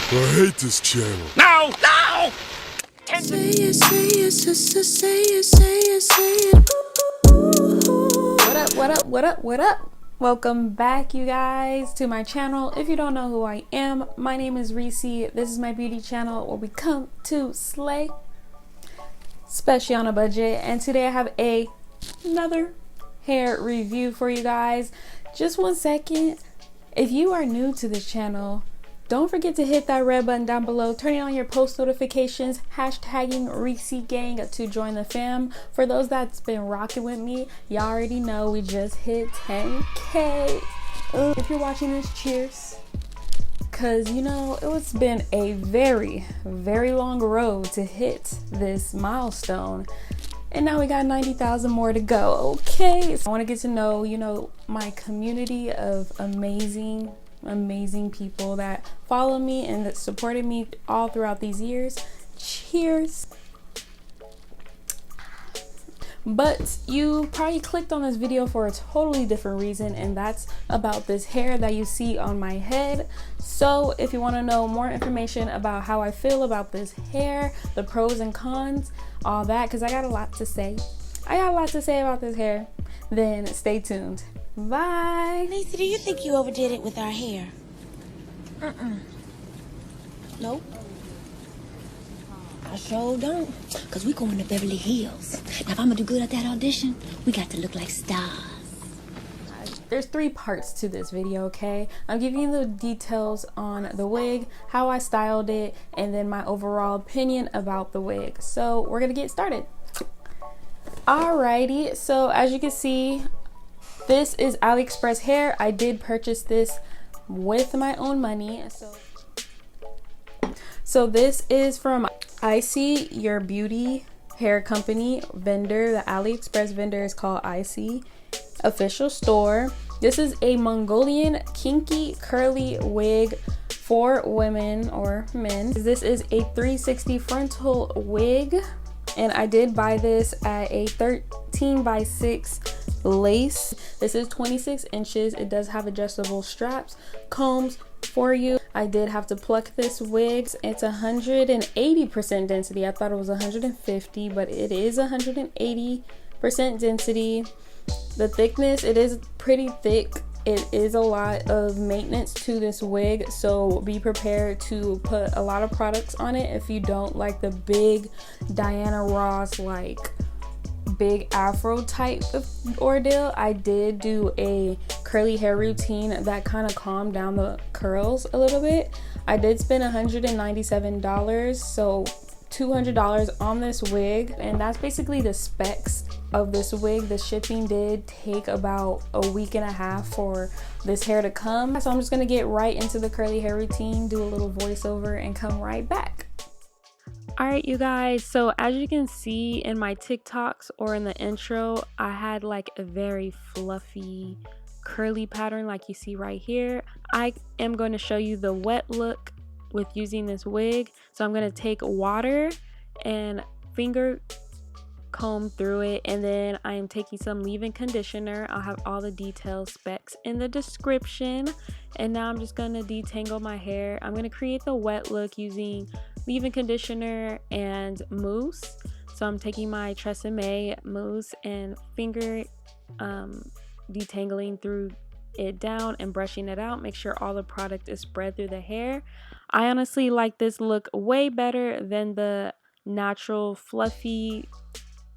I hate this channel. No! No! Say it, say it, sister, say it, say it, say it. What up, what up, what up, what up? Welcome back, you guys, to my channel. If you don't know who I am, my name is Reesie. This is my beauty channel where we come to slay, especially on a budget. And today I have another hair review for you guys. Just 1 second. If you are new to this channel, don't forget to hit that red button down below, turning on your post notifications, hashtagging Reesie Gang to join the fam. For those that's been rocking with me, y'all already know we just hit 10K. If you're watching this, cheers. Cause you know, it's been a very, very long road to hit this milestone. And now we got 90,000 more to go. Okay, so I want to get to know, my community of amazing people that follow me and that supported me all throughout these years. Cheers. But you probably clicked on this video for a totally different reason, and that's about this hair that you see on my head. So if you want to know more information about how I feel about this hair, the pros and cons, all that, because I got a lot to say. I got a lot to say about this hair. Then stay tuned. Bye. Lisa, do you think you overdid it with our hair? Nope. I sure don't. Because we going to Beverly Hills. Now, if I'm going to do good at that audition, we got to look like stars. There's 3 parts to this video, okay? I'm giving you the details on the wig, how I styled it, and then my overall opinion about the wig. So we're going to get started. Alrighty, so as you can see, this is AliExpress hair. I did purchase this with my own money. So this is from Isee, your beauty hair company vendor. The AliExpress vendor is called Isee official store. This is a Mongolian kinky curly wig for women or men. This is a 360 frontal wig, and I did buy this at a 13x6 lace. This is 26 inches. It does have adjustable straps, combs for you. I did have to pluck this wig. It's 180% density. I thought it was 150, but it is 180% density. The thickness, it is pretty thick. It is a lot of maintenance to this wig, so be prepared to put a lot of products on it if you don't like the big Diana Ross, like big afro type of ordeal. I did do a curly hair routine that kind of calmed down the curls a little bit. I did spend $197, so $200 on this wig, and that's basically the specs of this wig. The shipping did take about a week and a half for this hair to come, so I'm just gonna get right into the curly hair routine, do a little voiceover, and come right back. Alright, you guys, so as you can see in my TikToks or in the intro, I had like a very fluffy curly pattern like you see right here. I am going to show you the wet look with using this wig. So I'm going to take water and finger comb through it, and then I am taking some leave-in conditioner. I'll have all the details, specs in the description. And now I'm just going to detangle my hair. I'm going to create the wet look using leave-in conditioner and mousse. So I'm taking my Tresemme mousse and finger detangling through it down and brushing it out. Make sure all the product is spread through the hair. I honestly like this look way better than the natural fluffy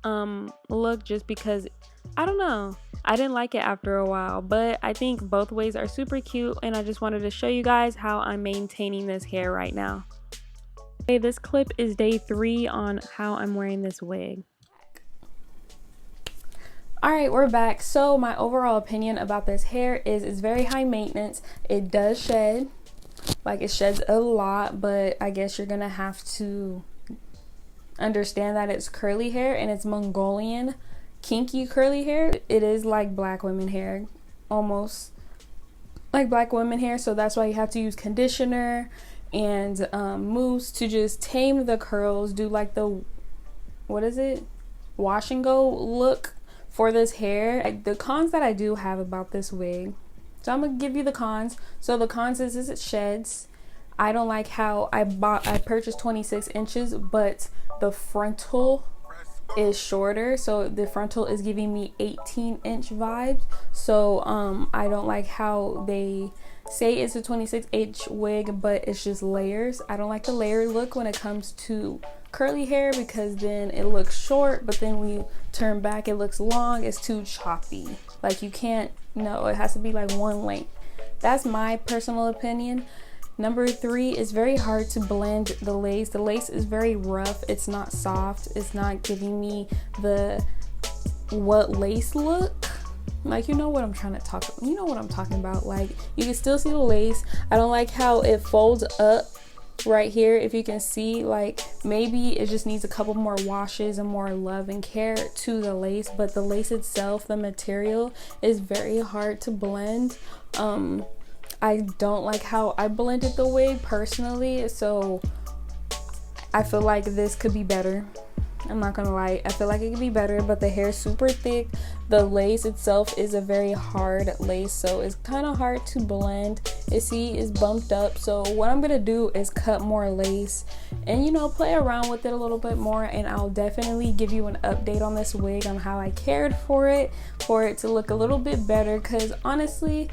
look, just because I don't know, I didn't like it after a while, but I think both ways are super cute, and I just wanted to show you guys how I'm maintaining this hair right now. Okay, this clip is day 3 on how I'm wearing this wig. Alright, we're back. So my overall opinion about this hair is it's very high maintenance. It does shed, like it sheds a lot, but I guess you're gonna have to understand that it's curly hair, and it's Mongolian kinky curly hair. It is like black women hair, almost like black women hair, so that's why you have to use conditioner and mousse to just tame the curls, do like the, what is it, wash and go look for this hair. The cons that I do have about this wig, so I'm gonna give you the cons. So the cons is it sheds. I don't like how I purchased 26 inches, but the frontal is shorter, so the frontal is giving me 18-inch vibes. So I don't like how they say it's a 26-inch wig, but it's just layers. I don't like the layer look when it comes to curly hair, because then it looks short, but then when you turn back it looks long. It's too choppy. Like, you can't, no, it has to be like one length. That's my personal opinion. Number 3, is very hard to blend the lace. The lace is very rough. It's not soft. It's not giving me the what lace look. Like, you know what I'm trying to talk, you know what I'm talking about. Like, you can still see the lace. I don't like how it folds up right here. If you can see, like, maybe it just needs a couple more washes and more love and care to the lace, but the lace itself, the material, is very hard to blend. I don't like how I blended the wig personally, so I feel like this could be better. I'm not gonna lie, I feel like it could be better, but the hair is super thick. The lace itself is a very hard lace, so it's kind of hard to blend. You see, it's bumped up. So what I'm gonna do is cut more lace and, you know, play around with it a little bit more, and I'll definitely give you an update on this wig, on how I cared for it to look a little bit better, because honestly,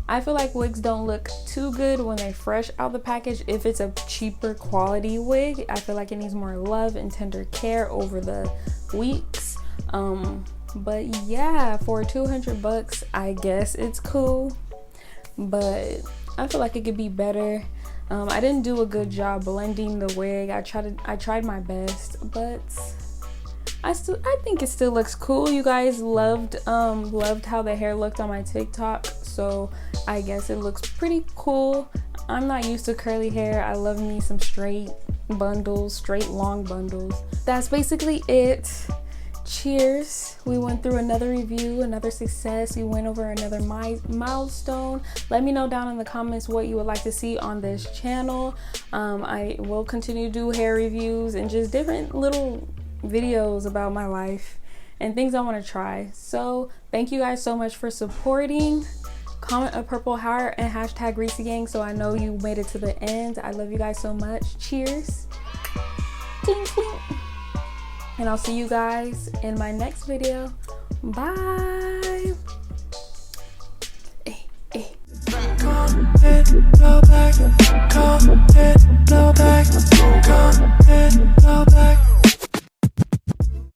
I feel like wigs don't look too good when they're fresh out the package. If it's a cheaper quality wig, I feel like it needs more love and tender care over the weeks. But yeah, for 200 bucks, I guess it's cool, but I feel like it could be better. I didn't do a good job blending the wig. I tried my best, but I think it still looks cool. You guys loved how the hair looked on my TikTok, so I guess it looks pretty cool. I'm not used to curly hair. I love me some straight bundles, straight long bundles. That's basically it. Cheers. We went through another review, another success. We went over another milestone. Let me know down in the comments what you would like to see on this channel. I will continue to do hair reviews and just different little videos about my life and things I want to try. So thank you guys so much for supporting. Comment a purple heart and hashtag Reesie Gang so I know you made it to the end. I love you guys so much. Cheers. Clink, clink. And I'll see you guys in my next video. Bye. Hey, hey. Come,